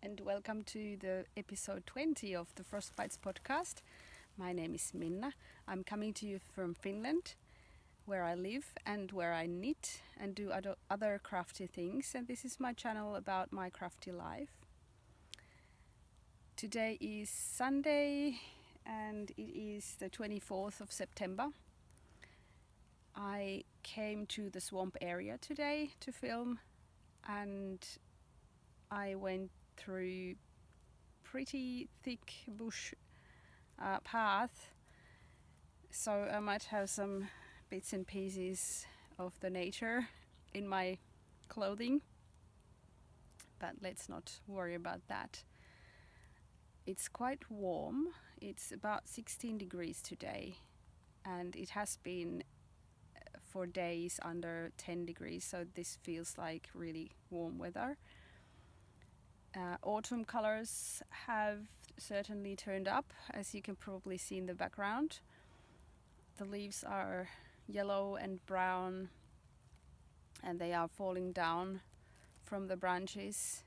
And welcome to the episode 20 of the FROSTBITES podcast. My name is Minna. I'm coming to you from Finland, where I live and where I knit and do other crafty things. And this is my channel about my crafty life. Today is Sunday and it is the 24th of September. I came to the swamp area today to film, and I went through pretty thick bush path, so I might have some bits and pieces of the nature in my clothing, but let's not worry about that. It's quite warm. It's about 16 degrees today, and it has been for days under 10 degrees, so this feels like really warm weather. Autumn colors have certainly turned up, as you can probably see in the background. The leaves are yellow and brown, and they are falling down from the branches,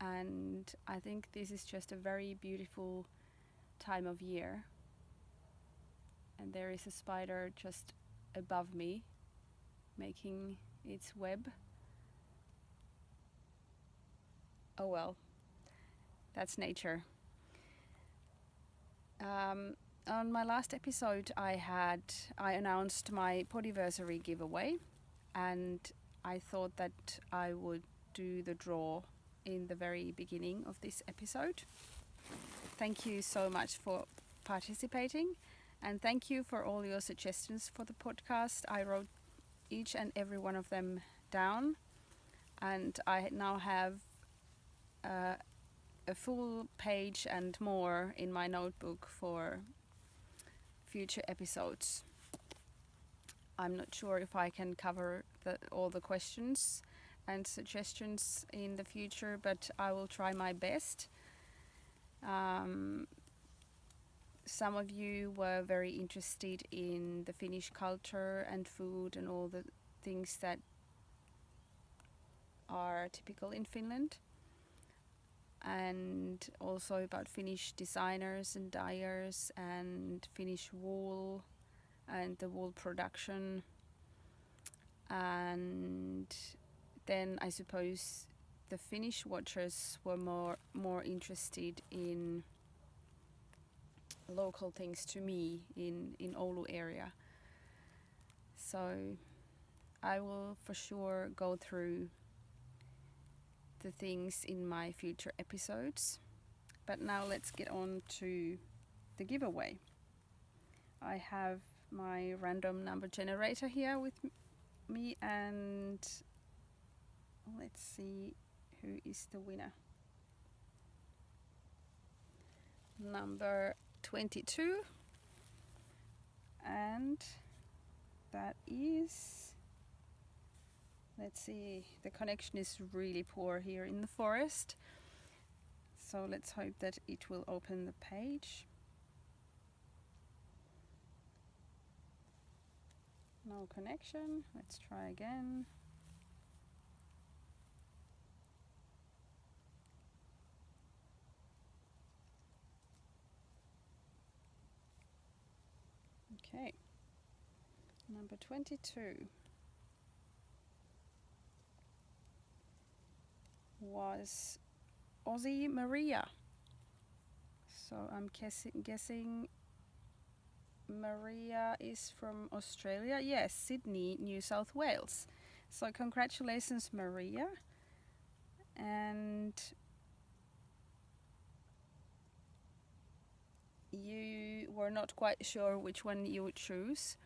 and I think this is just a very beautiful time of year. And there is a spider just above me making its web. Oh well, that's nature. On my last episode I announced my podiversary giveaway, and I thought that I would do the draw in the very beginning of this episode. Thank you so much for participating, and thank you for all your suggestions for the podcast. I wrote each and every one of them down, and I now have a full page and more in my notebook for future episodes. I'm not sure if I can cover all the questions and suggestions in the future, but I will try my best. Some of you were very interested in the Finnish culture and food and all the things that are typical in Finland, and also about Finnish designers and dyers and Finnish wool and the wool production. And then I suppose the Finnish watchers were more interested in local things to me in Oulu area. So I will for sure go through the things in my future episodes. But now let's get on to the giveaway. I have my random number generator here with me, and let's see who is the winner. Number 22, and that is, let's see, the connection is really poor here in the forest, so let's hope that it will open the page. No connection. Let's try again. Okay, number 22 was Aussie Maria. So I'm guessing Maria is from Australia. Yes, Sydney, New South Wales. So congratulations, Maria. And were not quite sure which one you would choose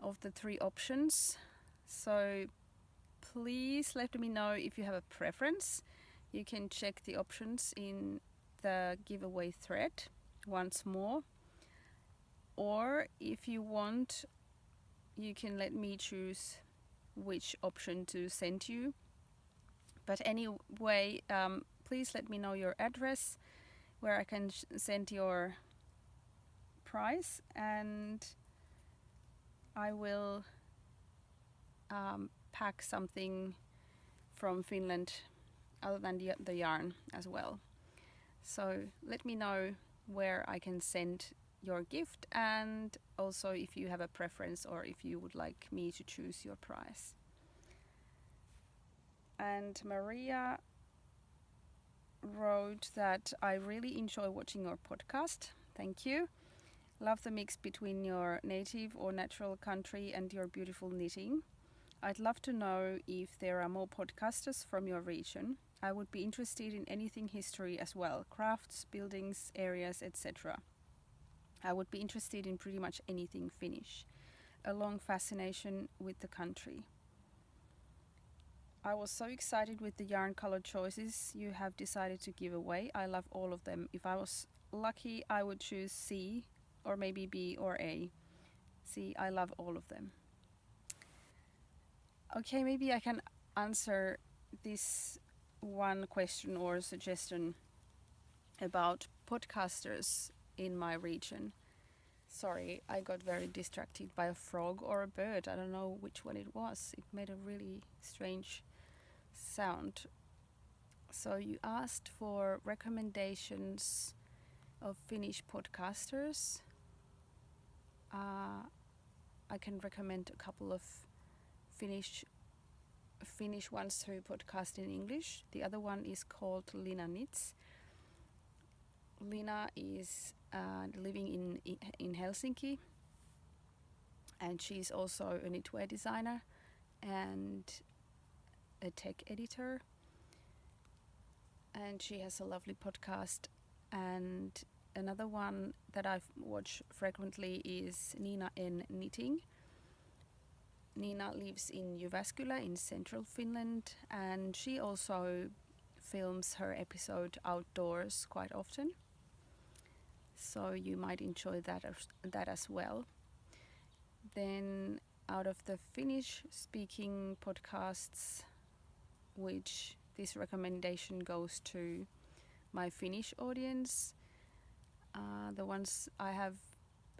of the 3 options. So please let me know if you have a preference. You can check the options in the giveaway thread once more. Or if you want, you can let me choose which option to send you. But anyway, please let me know your address where I can send your prize, and I will pack something from Finland other than the yarn as well. So let me know where I can send your gift, and also if you have a preference or if you would like me to choose your prize. And Maria wrote that I really enjoy watching your podcast. Thank you. Love the mix between your native or natural country and your beautiful knitting. I'd love to know if there are more podcasters from your region. I would be interested in anything history as well, crafts, buildings, areas, etc. I would be interested in pretty much anything Finnish. A long fascination with the country. I was so excited with the yarn color choices you have decided to give away. I love all of them. If I was lucky, I would choose C or maybe B or A. C, I love all of them. Okay, maybe I can answer this one question or suggestion about podcasters in my region. Sorry, I got very distracted by a frog or a bird. I don't know which one it was. It made a really strange sound. So you asked for recommendations of Finnish podcasters. I can recommend a couple of Finnish ones who podcast in English. The other one is called Lina Knits. Lina is living in Helsinki, and she's also a knitwear designer and a tech editor, and she has a lovely podcast. And another one that I watch frequently is Nina N Knitting. Nina lives in Jyväskylä in central Finland, and she also films her episode outdoors quite often. So you might enjoy that as well. Then out of the Finnish-speaking podcasts, which this recommendation goes to my Finnish audience, the ones I have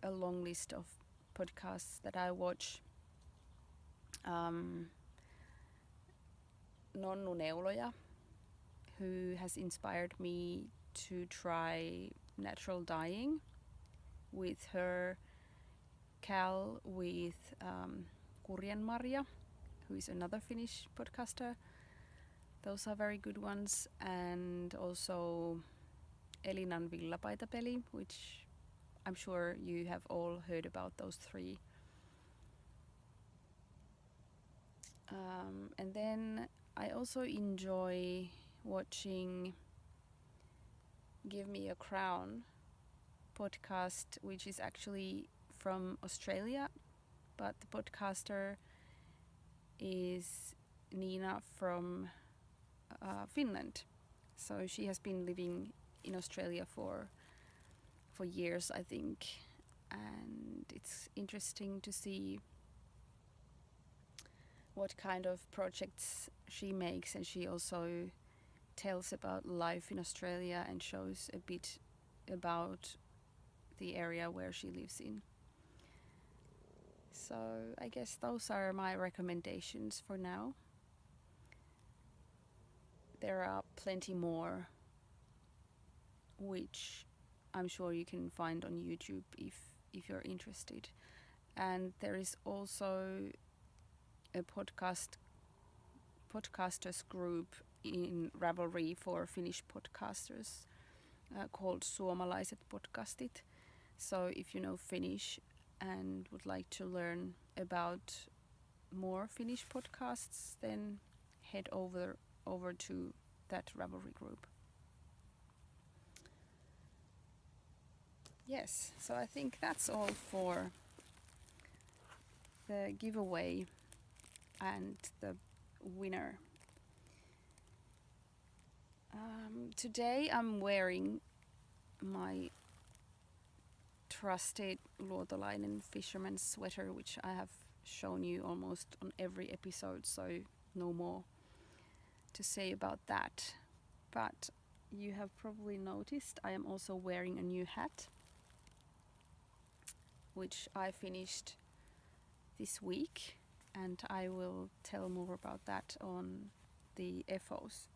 a long list of podcasts that I watch. Nonnu Neuloja, who has inspired me to try natural dyeing with her Cal with Kurjen Marja, who is another Finnish podcaster. Those are very good ones. And also Elinan Villapaitapeli, which I'm sure you have all heard about those 3. And then I also enjoy watching Give Me a Crown podcast, which is actually from Australia, but the podcaster is Nina from Finland. So she has been living in Australia for years, I think, and it's interesting to see what kind of projects she makes, and she also tells about life in Australia and shows a bit about the area where she lives in. So I guess those are my recommendations for now. There are plenty more which I'm sure you can find on YouTube if you're interested. And there is also a podcasters group in Ravelry for Finnish podcasters called Suomalaiset podcastit. So if you know Finnish and would like to learn about more Finnish podcasts, then head over to that Ravelry group. yes, so I think that's all for the giveaway and the winner. Today I'm wearing my trusted Luotolainen fisherman's sweater, which I have shown you almost on every episode, so no more to say about that. But you have probably noticed I am also wearing a new hat, which I finished this week, and I will tell more about that on the FOs.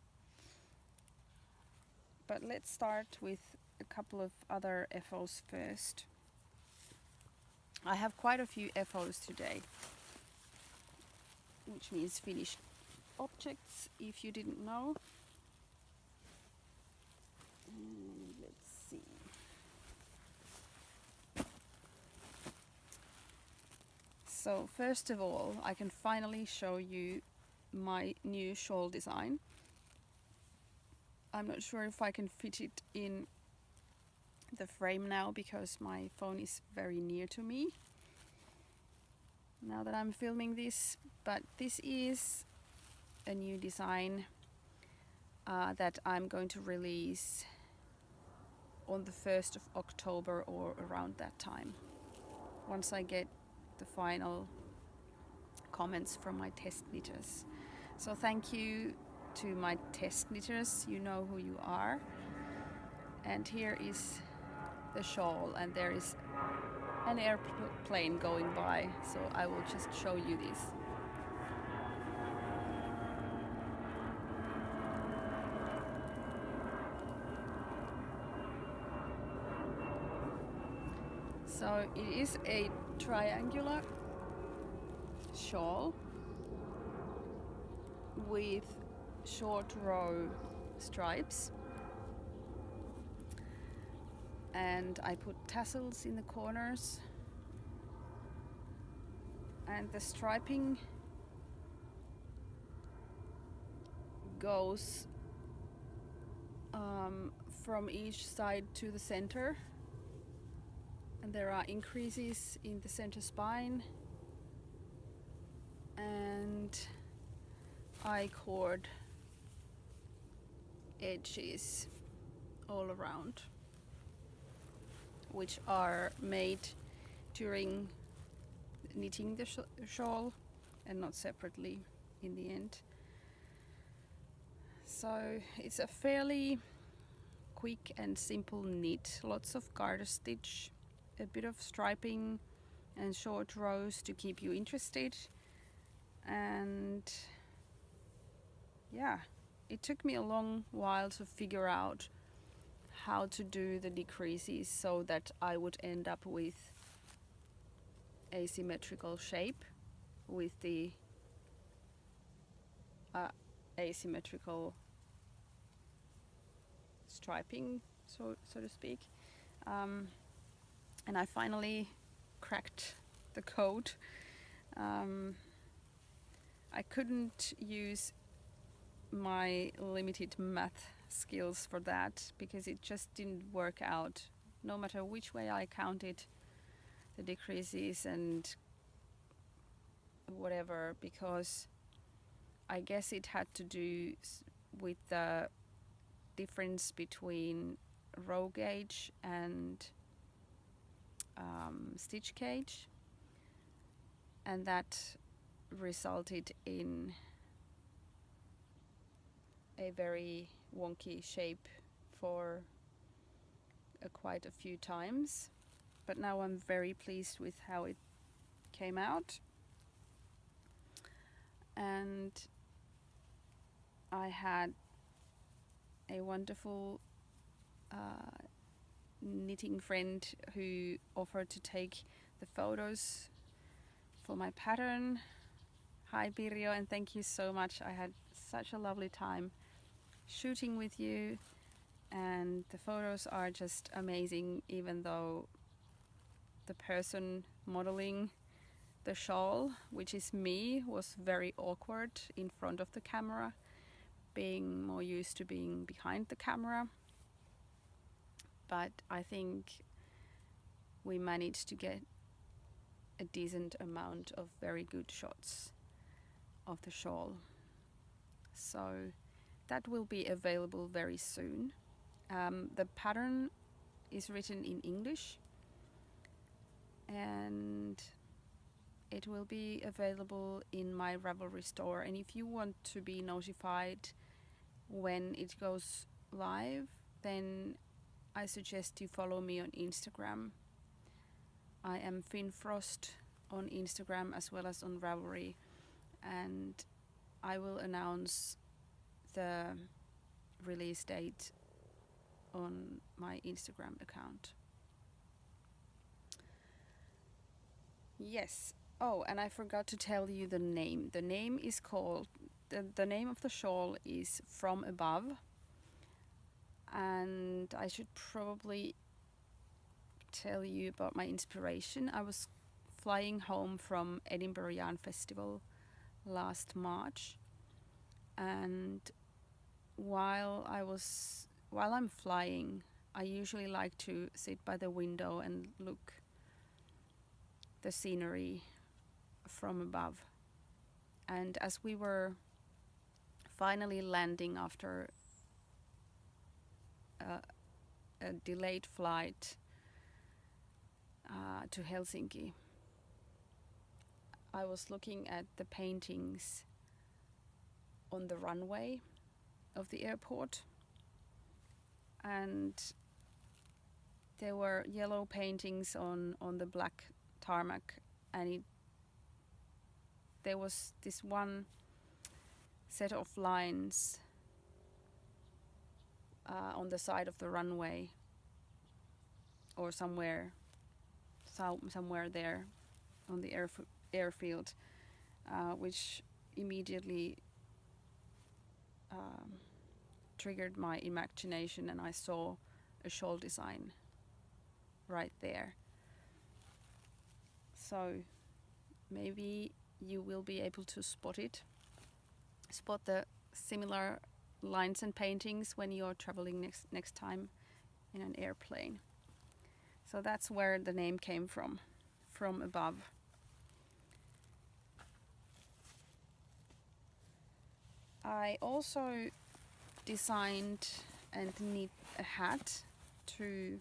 But let's start with a couple of other FOs first. I have quite a few FOs today, which means finished objects, if you didn't know. Let's see. So first of all, I can finally show you my new shawl design. I'm not sure if I can fit it in the frame now because my phone is very near to me now that I'm filming this, but this is a new design that I'm going to release on the 1st of October or around that time, once I get the final comments from my test knitters. So thank you to my test knitters, you know who you are. And here is the shawl, and there is an airplane going by, so I will just show you this. So it is a triangular shawl with short row stripes, and I put tassels in the corners, and the striping goes from each side to the center, and there are increases in the center spine and I-cord edges all around, which are made during knitting the shawl and not separately in the end. So it's a fairly quick and simple knit, lots of garter stitch, a bit of striping and short rows to keep you interested. And yeah, it took me a long while to figure out how to do the decreases so that I would end up with asymmetrical shape with the asymmetrical striping, so to speak. And I finally cracked the code. I couldn't use my limited math skills for that because it just didn't work out, no matter which way I counted the decreases and whatever, because I guess it had to do with the difference between row gauge and stitch gauge, and that resulted in a very wonky shape for quite a few times. But now I'm very pleased with how it came out, and I had a wonderful knitting friend who offered to take the photos for my pattern. Hi Pirjo, and thank you so much. I had such a lovely time shooting with you, and the photos are just amazing, even though the person modeling the shawl, which is me, was very awkward in front of the camera, being more used to being behind the camera. But I think we managed to get a decent amount of very good shots of the shawl. So that will be available very soon. The pattern is written in English, and it will be available in my Ravelry store. And if you want to be notified when it goes live, then I suggest you follow me on Instagram. I am FinFrost on Instagram as well as on Ravelry, and I will announce the release date on my Instagram account. Yes. Oh, and I forgot to tell you the name. The name is called, the name of the shawl is From Above. And I should probably tell you about my inspiration. I was flying home from Edinburgh Yarn Festival last March, and while I'm flying, I usually like to sit by the window and look the scenery from above. And as we were finally landing after a delayed flight to Helsinki, I was looking at the paintings on the runway of the airport, and there were yellow paintings on the black tarmac, and there was this one set of lines on the side of the runway, or somewhere there on the airfield, which immediately triggered my imagination, and I saw a shawl design right there. So maybe you will be able to spot the similar lines and paintings when you're traveling next time in an airplane. So that's where the name came From Above. I also designed and knit a hat to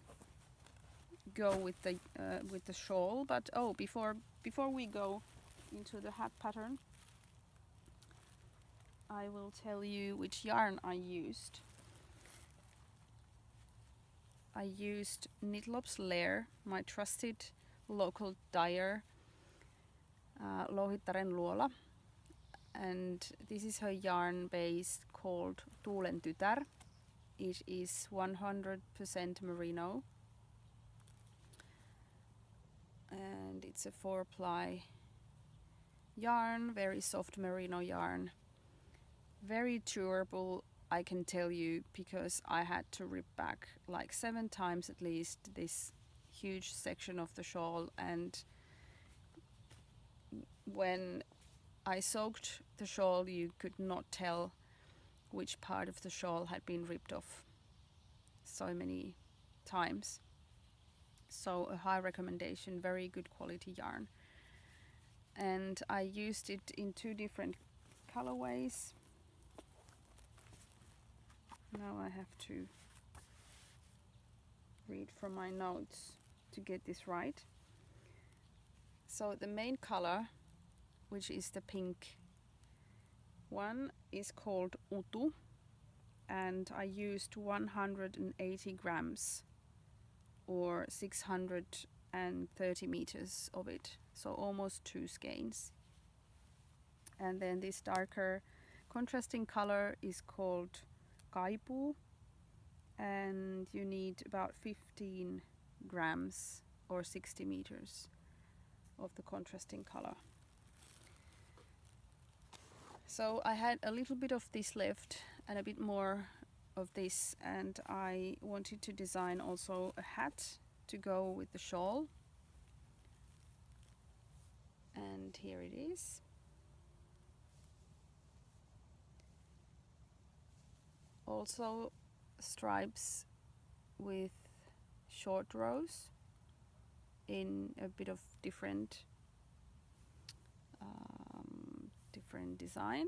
go with the shawl. But before we go into the hat pattern, I will tell you which yarn I used. I used Knitlop's Lair, my trusted local dyer, Louhittaren Luola, and this is her yarn base called Tuulen Tytär. It is 100% merino, and it's a 4-ply yarn, very soft merino yarn, very durable, I can tell you, because I had to rip back like 7 times at least this huge section of the shawl, and when I soaked the shawl you could not tell which part of the shawl had been ripped off so many times. So a high recommendation, very good quality yarn. And I used it in 2 different colorways. Now I have to read from my notes to get this right. So the main color, which is the pink one, is called Utu, and I used 180 grams or 630 meters of it, so almost 2 skeins. And then this darker contrasting color is called Kaipuu, and you need about 15 grams or 60 meters of the contrasting color. So I had a little bit of this left and a bit more of this, and I wanted to design also a hat to go with the shawl, and here it is. Also stripes with short rows, in a bit of different design,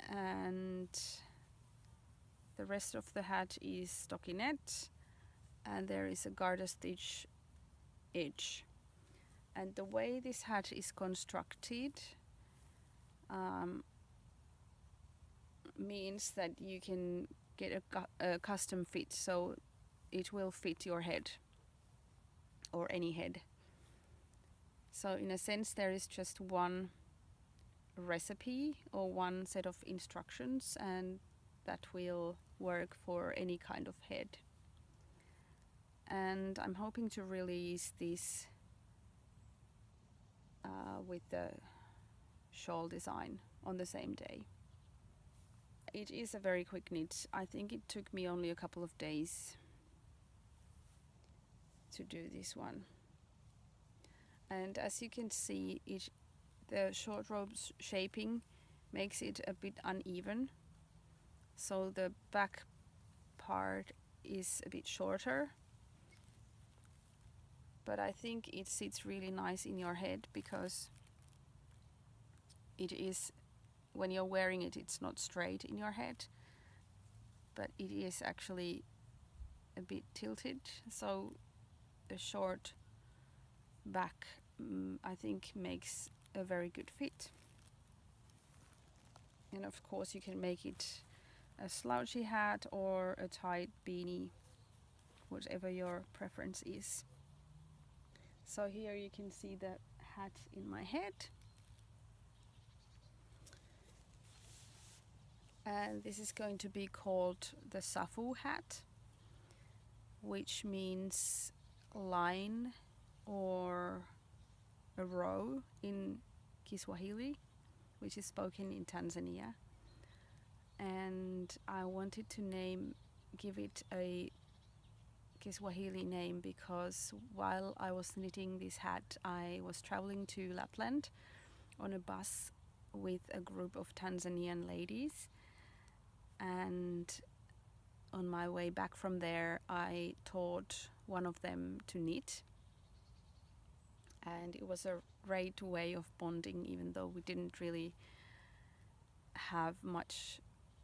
and the rest of the hat is stockinette, and there is a garter stitch edge. And the way this hat is constructed means that you can get a custom fit, so it will fit your head or any head. So in a sense there is just one recipe or one set of instructions, and that will work for any kind of head. And I'm hoping to release this with the shawl design on the same day. It is a very quick knit. I think it took me only a couple of days to do this one. And as you can see, the short rope's shaping makes it a bit uneven. So the back part is a bit shorter. But I think it sits really nice in your head because it is, when you're wearing it, it's not straight in your head, but it is actually a bit tilted. So the short back, I think, makes a very good fit. And of course you can make it a slouchy hat or a tight beanie, whatever your preference is. So here you can see the hat in my head. And this is going to be called the Safu hat, which means line or a row in Kiswahili, which is spoken in Tanzania. And I wanted to give it a Kiswahili name because while I was knitting this hat, I was traveling to Lapland on a bus with a group of Tanzanian ladies, and on my way back from there I taught one of them to knit, and it was a great way of bonding, even though we didn't really have much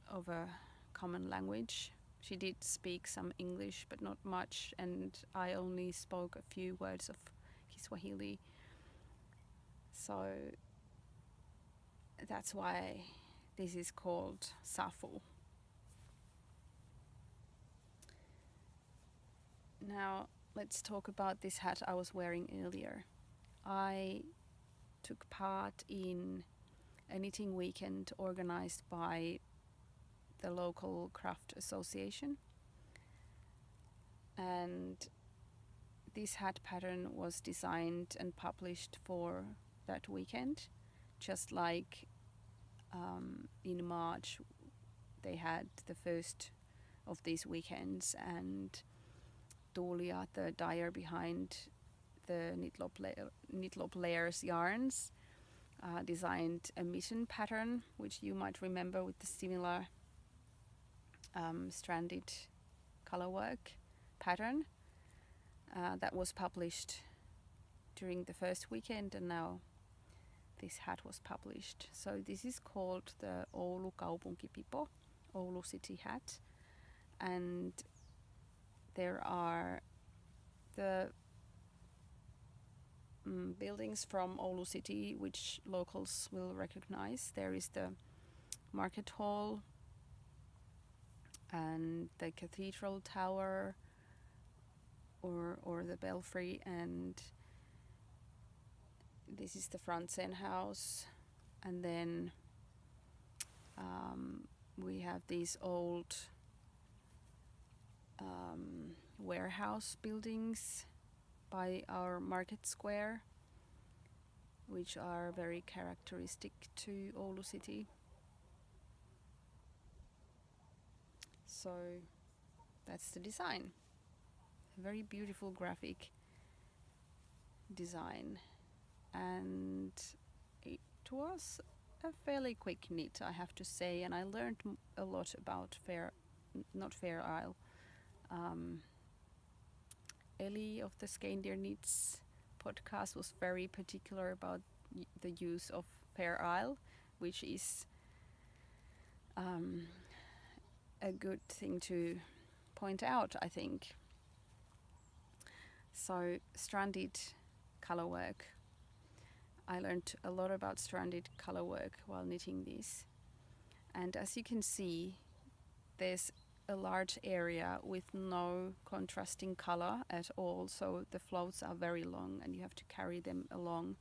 of a common language. She did speak some English, but not much, and I only spoke a few words of Kiswahili. So that's why this is called Safu. Now let's talk about this hat I was wearing earlier. I took part in a knitting weekend organized by the local craft association, and this hat pattern was designed and published for that weekend, just like in March they had the first of these weekends, and Tuulia, the dyer behind the Knitlop Layers yarns, designed a mitten pattern, which you might remember with the similar stranded colorwork pattern that was published during the first weekend, and now this hat was published. So this is called the Oulu Kaupunkipipo, Oulu City hat, and there are the buildings from Oulu City which locals will recognize. There is the market hall and the cathedral tower or the belfry, and this is the Franzen house, and then we have these old warehouse buildings by our market square, which are very characteristic to Oulu City. So that's the design. A very beautiful graphic design, and it was a fairly quick knit, I have to say, and I learned a lot about Fair Isle Eli of the Skandir Knits podcast was very particular about the use of Fair Isle, which is a good thing to point out, I think. So, stranded colorwork. I learned a lot about stranded colorwork while knitting this. And as you can see, there's a large area with no contrasting color at all, so the floats are very long and you have to carry them along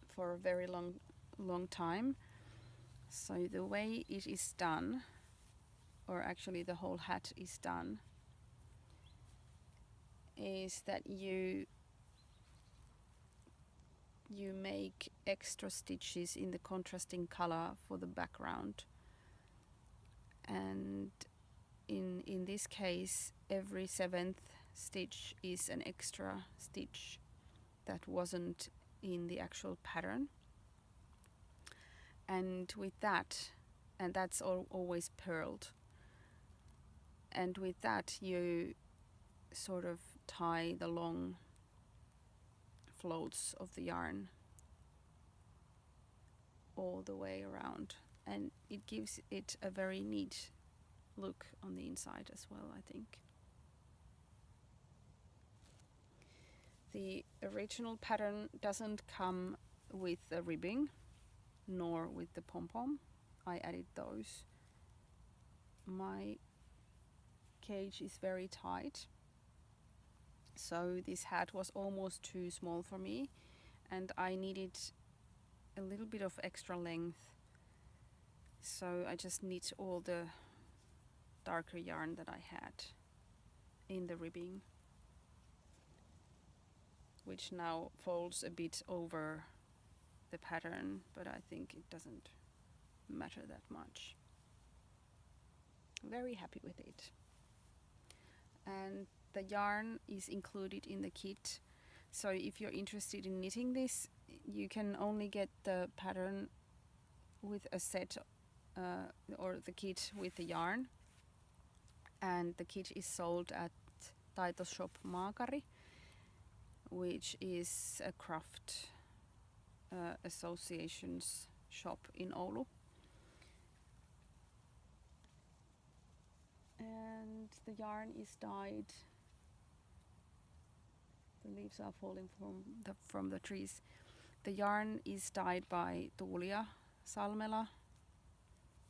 for a very long time. So the way it is done, or actually the whole hat is done, is that you make extra stitches in the contrasting color for the background. And in this case, every 7th stitch is an extra stitch that wasn't in the actual pattern. And with that, and that's always purled, and with that you sort of tie the long floats of the yarn all the way around, and it gives it a very neat look on the inside as well, I think. The original pattern doesn't come with the ribbing nor with the pom-pom. I added those. My cage is very tight, so this hat was almost too small for me, and I needed a little bit of extra length, so I just knit all the darker yarn that I had in the ribbing, which now folds a bit over the pattern, but I think it doesn't matter that much. Very happy with it. And the yarn is included in the kit, so if you're interested in knitting this, you can only get the pattern with a set or the kit with the yarn, and the kit is sold at Taito Shop Maakari, which is a craft association's shop in Oulu. And the yarn is dyed. The leaves are falling from the trees. The yarn is dyed by Tuulia Salmela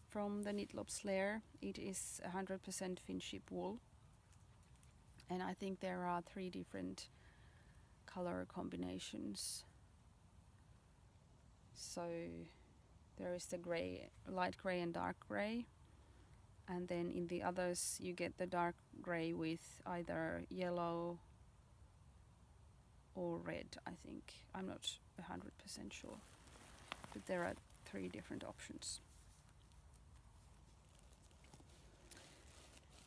from the Knitlops Lair. It is 100% Finship wool, and I think there are 3 different color combinations. So there is the gray, light gray and dark gray, and then in the others you get the dark gray with either yellow or red, I think. I'm not 100% sure, but there are 3 different options.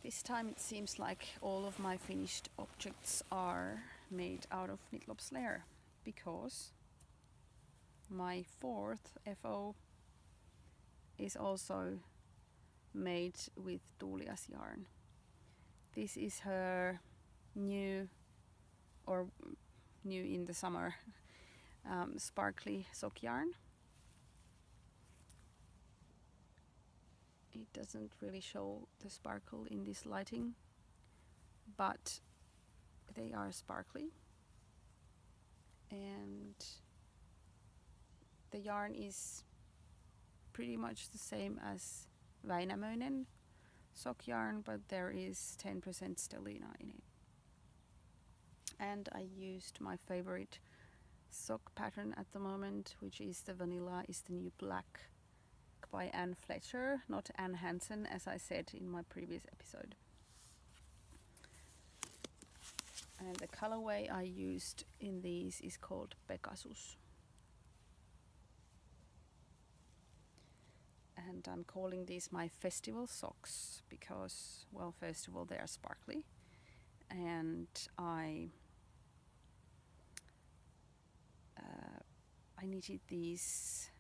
This time it seems like all of my finished objects are made out of Knitlops Lair, because my 4th FO is also made with Tuulia's yarn. This is her new in the summer sparkly sock yarn. It doesn't really show the sparkle in this lighting, but they are sparkly, and the yarn is pretty much the same as Väinämöinen sock yarn, but there is 10% stellina in it. And I used my favorite sock pattern at the moment, which is the Vanilla is the New Black by Anne Fletcher, not Anne Hansen, as I said in my previous episode. And the colorway I used in these is called Pegasus. And I'm calling these my festival socks because, well, first of all, they are sparkly, and I knitted these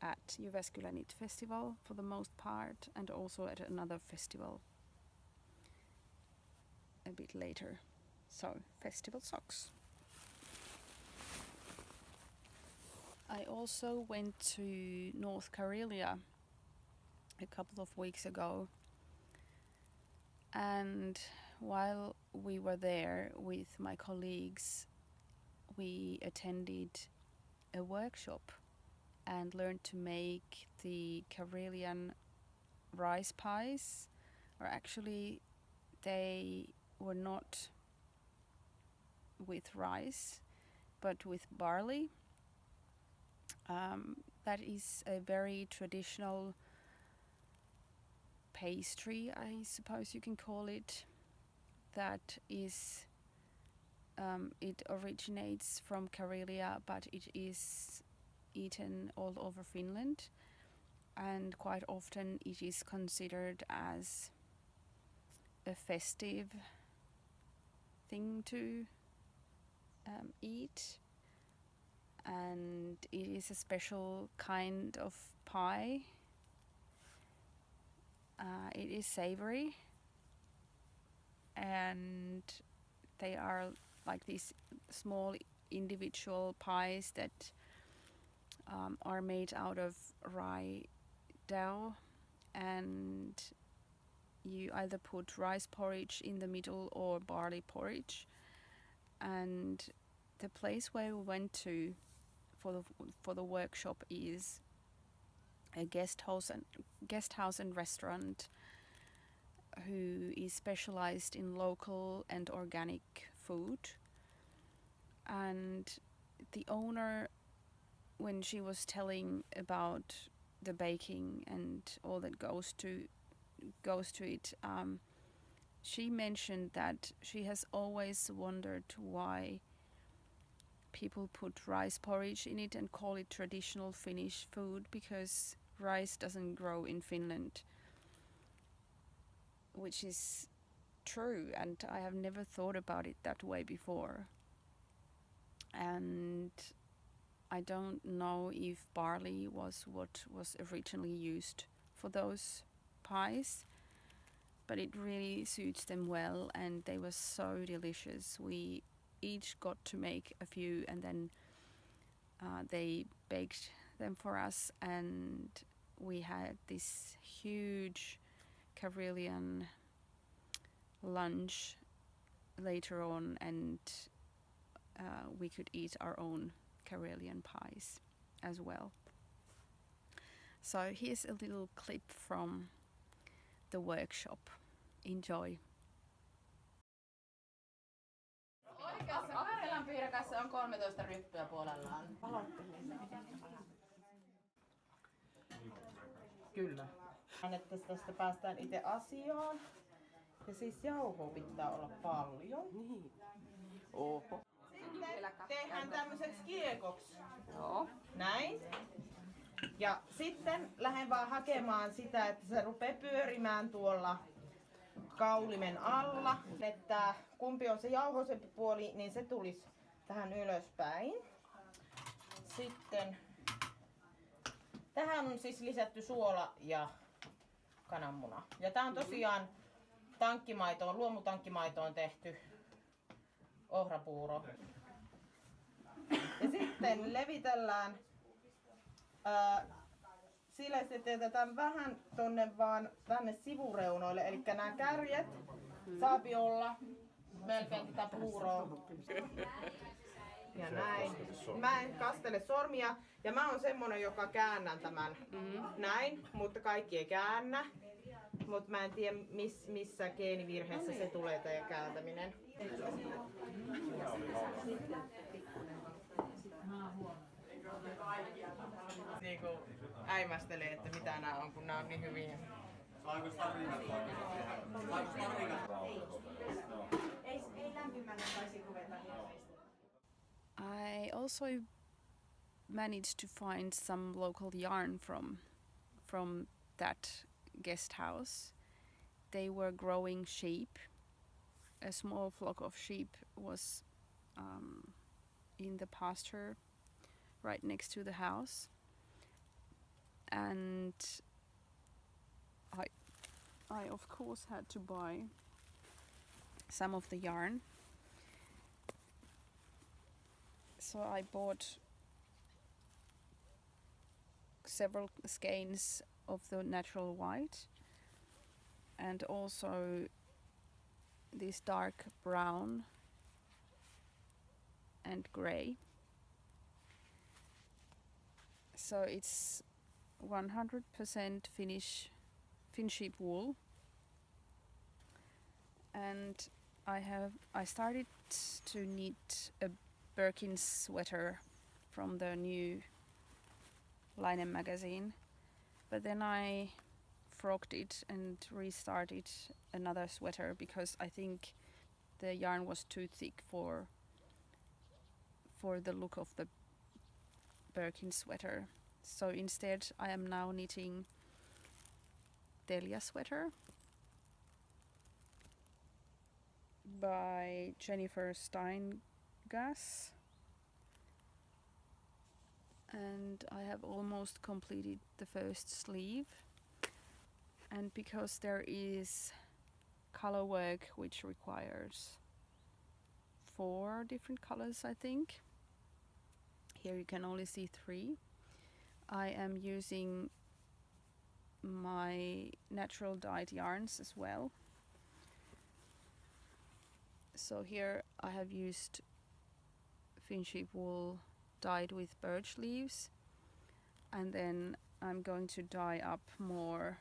at Jyväskylä Knit Festival for the most part, and also at another festival a bit later. So, festival socks. I also went to North Karelia a couple of weeks ago, and while we were there with my colleagues, we attended a workshop and learned to make the Karelian rice pies, or actually they were not with rice but with barley. That is a very traditional pastry, I suppose you can call it, that is it originates from Karelia, but it is eaten all over Finland, and quite often it is considered as a festive thing to eat, and it is a special kind of pie. It is savory, and they are like these small individual pies that are made out of rye dough, and you either put rice porridge in the middle or barley porridge. And the place where we went to for the workshop is a guest house and restaurant who is specialized in local and organic food. And the owner, when she was telling about the baking and all that goes to it, she mentioned that she has always wondered why people put rice porridge in it and call it traditional Finnish food, because rice doesn't grow in Finland, which is true, and I have never thought about it that way before. And I don't know if barley was what was originally used for those pies, but it really suits them well, and they were so delicious. We each got to make a few, and then they baked them for us, and we had this huge Karelian lunch later on, and we could eat our own Karelian pies as well. So here's a little clip from the workshop. Enjoy. Oikeassa Karjalan piirakassa on 13 ryppyä puolellaan. Kyllä. Että tästä päästään itse asiaan. Ja siis jauhoa pitää olla paljon. Niin. Oho. Sitten tehdään tämmöiseksi kiekoksi. Joo. Näin. Ja sitten lähden vaan hakemaan sitä, että se rupeaa pyörimään tuolla kaulimen alla. Että kumpi on se jauhoisempi puoli, niin se tulisi tähän ylöspäin. Sitten tähän on siis lisätty suola ja kananmuna. Ja tää on tosiaan luomutankkimaitoon tehty ohrapuuro. Ja sitten levitellään sillä sitten jätetään vähän tänne sivureunoille, eli nämä kärjet saapi olla melkein tätä puuroa. Ja näin. Mä en kastele sormia, ja mä oon semmonen, joka käännän tämän näin, mutta kaikki ei käännä. Mutta mä en tiedä missä geenivirheessä se tulee tää kääntäminen. Niinku äimästelee, että mitä nää on, kun nää on niin hyviä. Ei lämpimänä saisi ruveta. I also managed to find some local yarn from that guest house. They were growing sheep. A small flock of sheep was in the pasture right next to the house, and I of course had to buy some of the yarn. So I bought several skeins of the natural white and also this dark brown and grey. So it's 100% Finnish sheep wool, and I started to knit a Birkin sweater from the new Linen magazine, but then I frogged it and restarted another sweater because I think the yarn was too thick for the look of the Birkin sweater. So instead I am now knitting Telia sweater by Jennifer Steingass, and I have almost completed the first sleeve, and because there is color work which requires 4 different colors, I think. Here you can only see 3. I am using my natural dyed yarns as well. So here I have used Finnish sheep wool dyed with birch leaves, and then I'm going to dye up more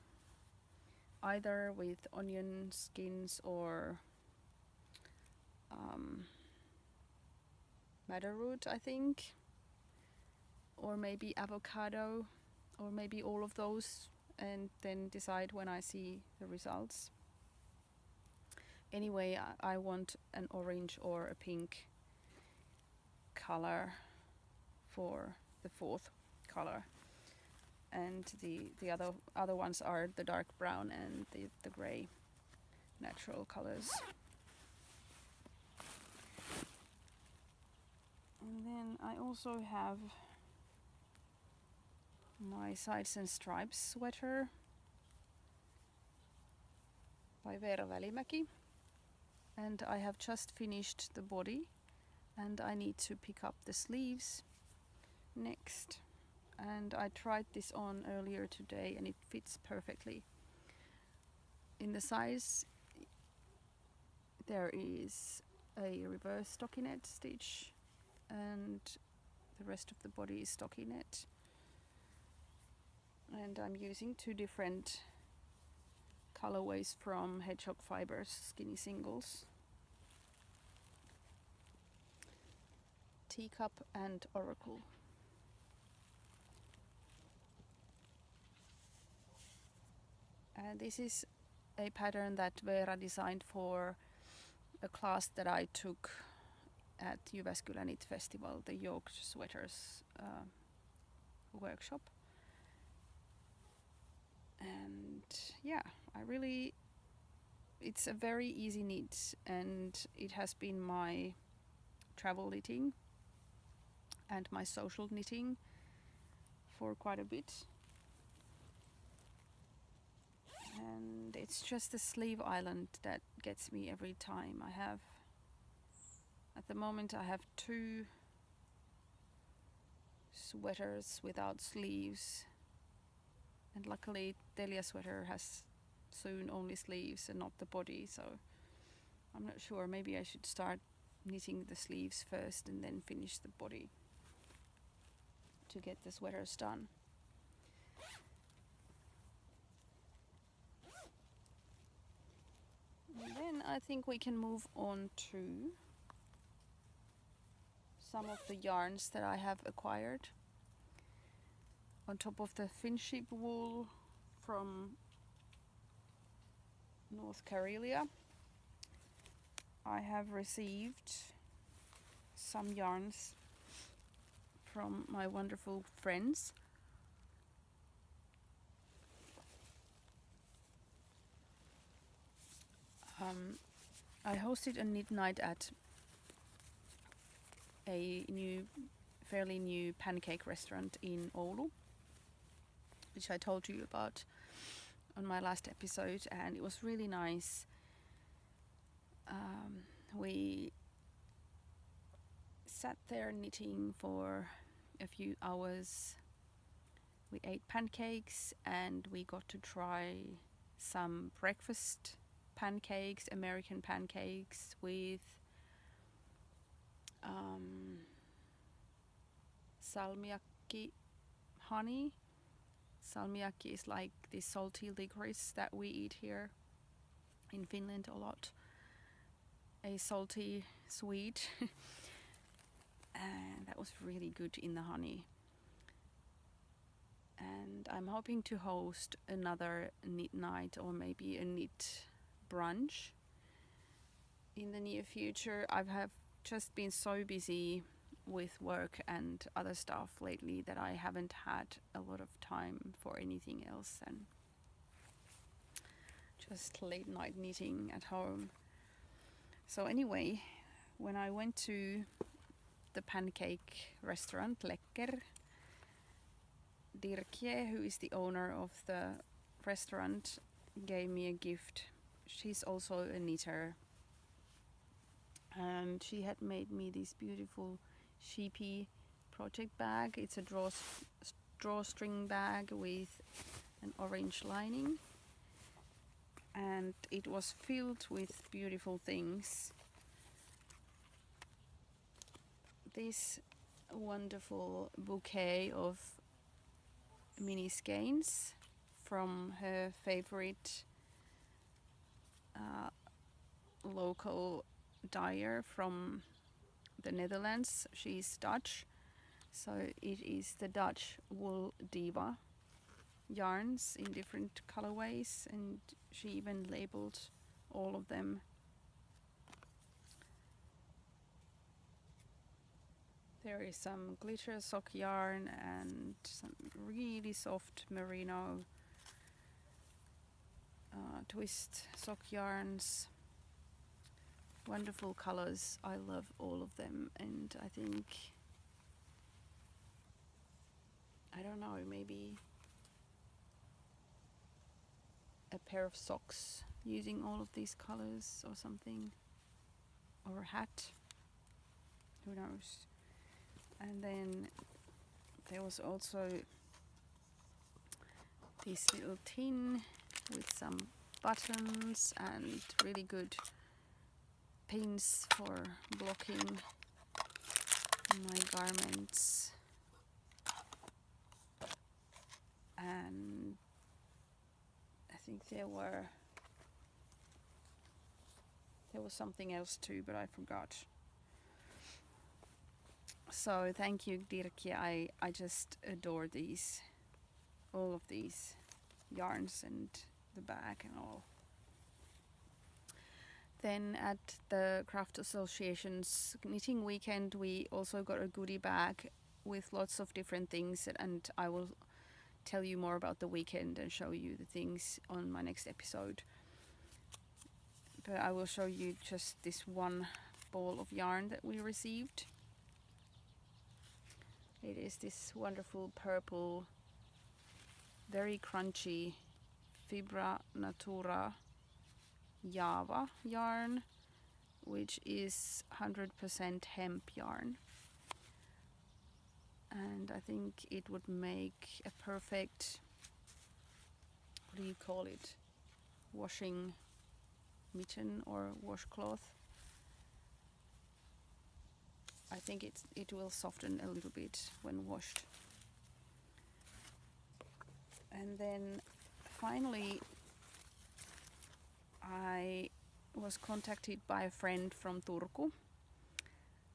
either with onion skins or madder root, I think, or maybe avocado, or maybe all of those, and then decide when I see the results. Anyway, I want an orange or a pink color for the 4th color, and the other ones are the dark brown and the grey natural colors. And then I also have my Sides and Stripes sweater by Veera Välimäki, and I have just finished the body and I need to pick up the sleeves next. And I tried this on earlier today and it fits perfectly. In the sides there is a reverse stockinette stitch and the rest of the body is stockinette. And I'm using 2 different colorways from Hedgehog Fibers Skinny Singles. Teacup and Oracle. And this is a pattern that Veera designed for a class that I took at Jyväskylä Knit Festival, the Yoke Sweaters workshop. And yeah, it's a very easy knit, and it has been my travel knitting and my social knitting for quite a bit. And it's just the sleeve island that gets me every time. At the moment I have 2 sweaters without sleeves, and luckily Telia sweater has soon only sleeves and not the body, so I'm not sure, maybe I should start knitting the sleeves first and then finish the body to get the sweaters done. And then I think we can move on to some of the yarns that I have acquired. On top of the Finnish sheep wool from North Karelia, I have received some yarns from my wonderful friends. I hosted a knit night at a fairly new pancake restaurant in Oulu, which I told you about on my last episode, and it was really nice. We sat there knitting for a few hours. We ate pancakes and we got to try some breakfast pancakes, American pancakes with salmiakki honey. Salmiakki is like this salty licorice that we eat here in Finland a lot. A salty sweet. And that was really good in the honey. And I'm hoping to host another knit night or maybe a knit brunch in the near future. I have just been so busy with work and other stuff lately that I haven't had a lot of time for anything else than just late night knitting at home. So anyway, when I went to the pancake restaurant Lekker, Dirkje, who is the owner of the restaurant, gave me a gift. She's also a knitter, and she had made me this beautiful sheepy project bag. It's a drawstring bag with an orange lining, and it was filled with beautiful things. This wonderful bouquet of mini skeins from her favorite local dyer from the Netherlands. She's Dutch, so it is the Dutch Wool Diva yarns in different colorways, and she even labeled all of them. There is some glitter sock yarn and some really soft merino twist sock yarns. Wonderful colors. I love all of them, and I think, I don't know, maybe a pair of socks using all of these colors or something, or a hat, who knows. And then there was also this little tin with some buttons and really good pins for blocking my garments. And I think there was something else too, but I forgot. So thank you, Dirkje. I just adore all of these yarns and the bag and all. Then at the Craft Association's knitting weekend, we also got a goodie bag with lots of different things, and I will tell you more about the weekend and show you the things on my next episode. But I will show you just this one ball of yarn that we received. It is this wonderful purple, very crunchy Fibra Natura Java yarn, which is 100% hemp yarn. And I think it would make a perfect, what do you call it, washing mitten or washcloth. I think it will soften a little bit when washed. And then finally, I was contacted by a friend from Turku.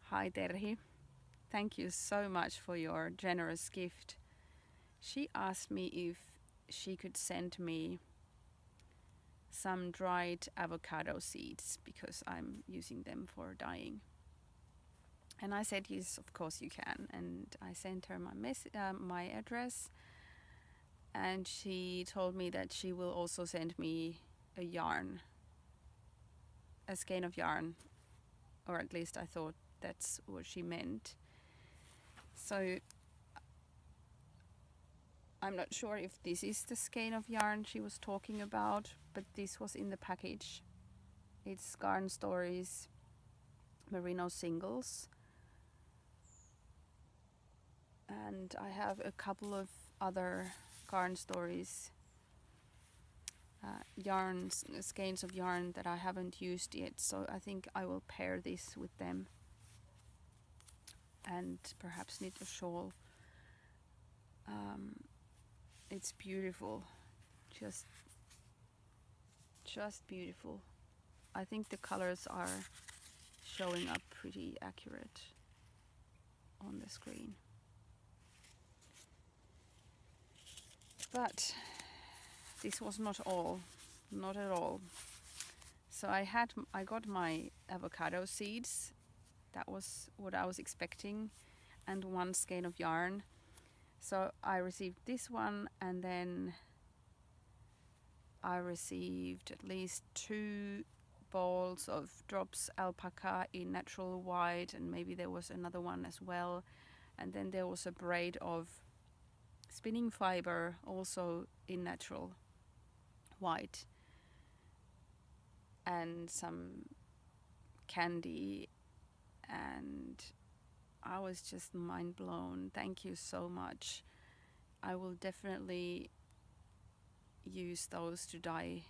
Hi Terhi. Thank you so much for your generous gift. She asked me if she could send me some dried avocado seeds because I'm using them for dyeing. And I said, yes, of course you can. And I sent her my address, and she told me that she will also send me a skein of yarn, or at least I thought that's what she meant. So I'm not sure if this is the skein of yarn she was talking about, but this was in the package. It's Garn Stories merino singles, and I have a couple of other Garn Stories yarns, skeins of yarn that I haven't used yet, so I think I will pair this with them and perhaps knit a shawl. It's beautiful, just beautiful. I think the colors are showing up pretty accurate on the screen. But this was not all, not at all. So I got my avocado seeds. That was what I was expecting, and one skein of yarn. So I received this one, and then I received at least 2 balls of drops alpaca in natural white, and maybe there was another one as well. And then there was a braid of spinning fiber, also in natural white, and some candy, and I was just mind blown. Thank you so much. I will definitely use those to dye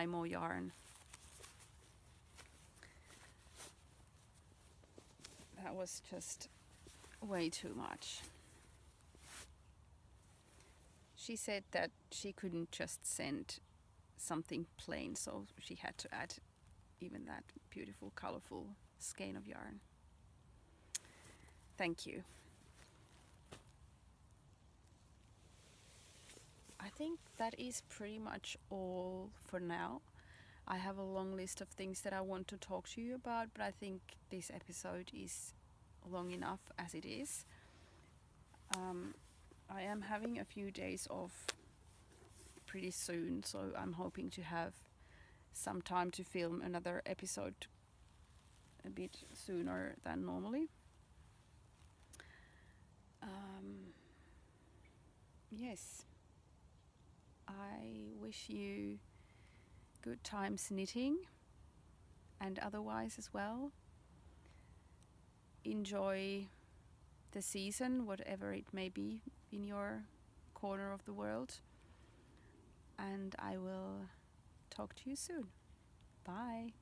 more yarn. That was just way too much. She said that she couldn't just send something plain, so she had to add even that beautiful, colorful skein of yarn. Thank you. I think that is pretty much all for now. I have a long list of things that I want to talk to you about, but I think this episode is long enough as it is. I am having a few days off pretty soon, so I'm hoping to have some time to film another episode a bit sooner than normally. Yes, I wish you good times knitting and otherwise as well. Enjoy the season, whatever it may be in your corner of the world, and I will talk to you soon. Bye.